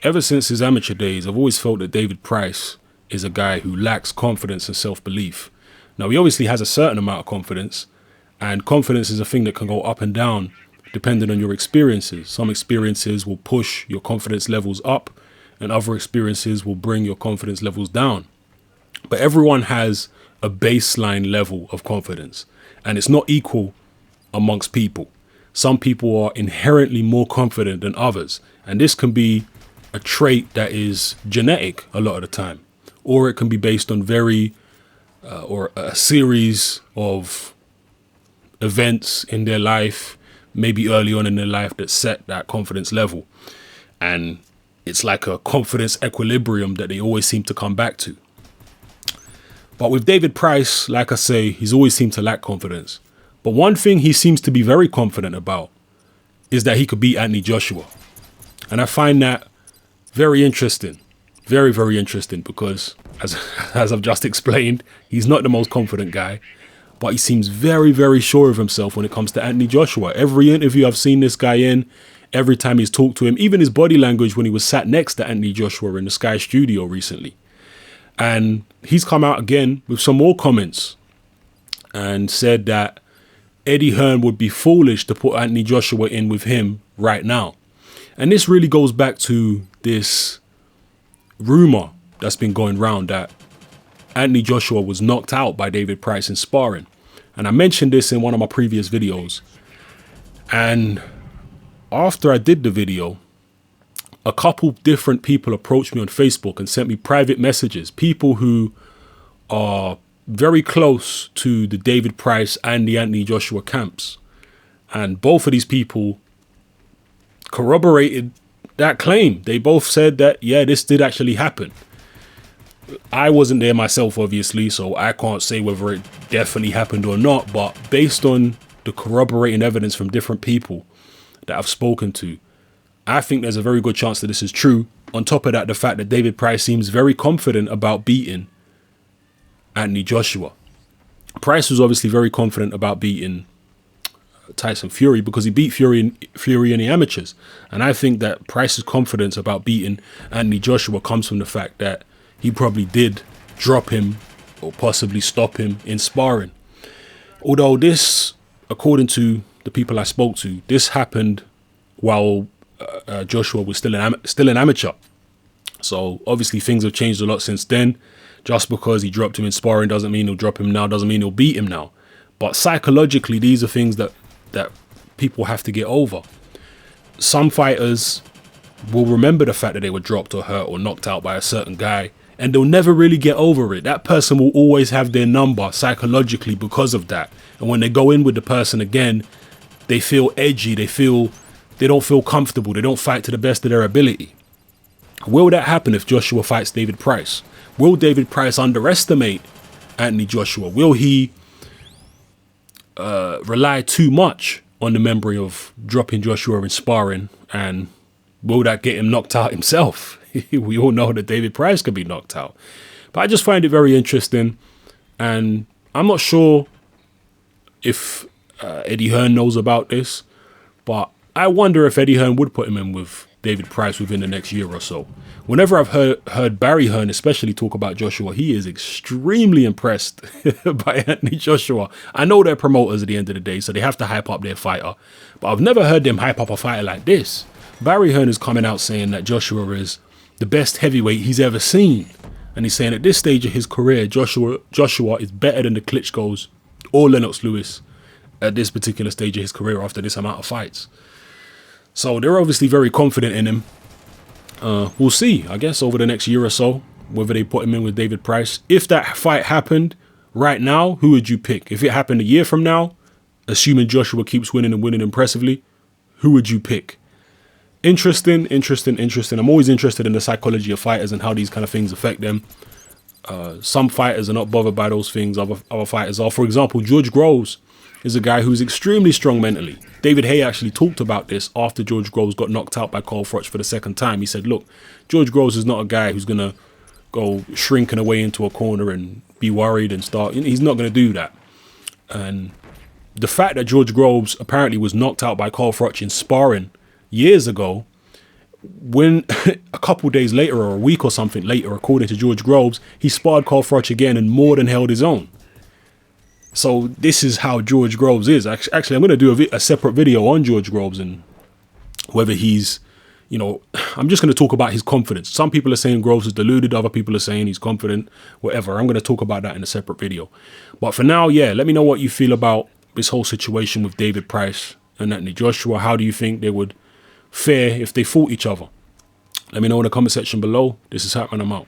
ever since his amateur days, I've always felt that David Price is a guy who lacks confidence and self-belief. Now, he obviously has a certain amount of confidence, and confidence is a thing that can go up and down depending on your experiences. Some experiences will push your confidence levels up, and other experiences will bring your confidence levels down. But everyone has a baseline level of confidence, and it's not equal amongst people. Some people are inherently more confident than others, and this can be a trait that is genetic a lot of the time, or it can be based on or a series of events in their life, maybe early on in their life, that set that confidence level. And it's like a confidence equilibrium that they always seem to come back to. But with David Price, like I say, he's always seemed to lack confidence. But one thing he seems to be very confident about is that he could beat Anthony Joshua. And I find that very interesting. Very, very interesting, because as I've just explained, he's not the most confident guy, but he seems very, very sure of himself when it comes to Anthony Joshua. Every interview I've seen this guy in, every time he's talked to him, even his body language when he was sat next to Anthony Joshua in the Sky Studio recently. And he's come out again with some more comments and said that Eddie Hearn would be foolish to put Anthony Joshua in with him right now. And this really goes back to this rumor that's been going around that Anthony Joshua was knocked out by David Price in sparring. And I mentioned this in one of my previous videos. And after I did the video, a couple different people approached me on Facebook and sent me private messages. People who are very close to the David Price and the Anthony Joshua camps. And both of these people corroborated that claim. They both said that, yeah, this did actually happen. I wasn't there myself, obviously, so I can't say whether it definitely happened or not. But based on the corroborating evidence from different people that I've spoken to, I think there's a very good chance that this is true. On top of that, the fact that David Price seems very confident about beating Anthony Joshua. Price was obviously very confident about beating Tyson Fury because he beat Fury in the amateurs. And I think that Price's confidence about beating Anthony Joshua comes from the fact that he probably did drop him or possibly stop him in sparring. Although this, according to the people I spoke to, this happened while Joshua was still an amateur. So obviously things have changed a lot since then. Just because he dropped him in sparring doesn't mean he'll drop him now, doesn't mean he'll beat him now. But psychologically, these are things that people have to get over. Some fighters will remember the fact that they were dropped or hurt or knocked out by a certain guy, and they'll never really get over it. That person will always have their number psychologically because of that. And when they go in with the person again, they feel edgy, they don't feel comfortable, they don't fight to the best of their ability. Will that happen if Joshua fights David Price? Will David Price underestimate Anthony Joshua? Will he rely too much on the memory of dropping Joshua in sparring, and will that get him knocked out himself? We all know that David Price could be knocked out. But I just find it very interesting, and I'm not sure if Eddie Hearn knows about this, but I wonder if Eddie Hearn would put him in with David Price within the next year or so. Whenever I've heard Barry Hearn especially talk about Joshua, he is extremely impressed by Anthony Joshua. I know they're promoters at the end of the day, so they have to hype up their fighter, but I've never heard them hype up a fighter like this. Barry Hearn is coming out saying that Joshua is the best heavyweight he's ever seen. And he's saying at this stage of his career, Joshua is better than the Klitschko's or Lennox Lewis at this particular stage of his career after this amount of fights. So they're obviously very confident in him. We'll see, I guess, over the next year or so, whether they put him in with David Price. If that fight happened right now, who would you pick? If it happened a year from now, assuming Joshua keeps winning and winning impressively, who would you pick? Interesting. I'm always interested in the psychology of fighters and how these kind of things affect them. Some fighters are not bothered by those things. Other fighters are. For example, George Groves is a guy who's extremely strong mentally. David Haye actually talked about this after George Groves got knocked out by Carl Froch for the second time. He said, look, George Groves is not a guy who's going to go shrinking away into a corner and be worried and start. He's not going to do that. And the fact that George Groves apparently was knocked out by Carl Froch in sparring years ago, when a couple days later or a week or something later, according to George Groves, he sparred Carl Froch again and more than held his own. So this is how George Groves is. Actually, I'm going to do a separate video on George Groves and whether he's, you know, I'm just going to talk about his confidence. Some people are saying Groves is deluded. Other people are saying he's confident, whatever. I'm going to talk about that in a separate video. But for now, yeah, let me know what you feel about this whole situation with David Price and Anthony Joshua. How do you think they would fare if they fought each other? Let me know in the comment section below. This is Hatman, I'm out.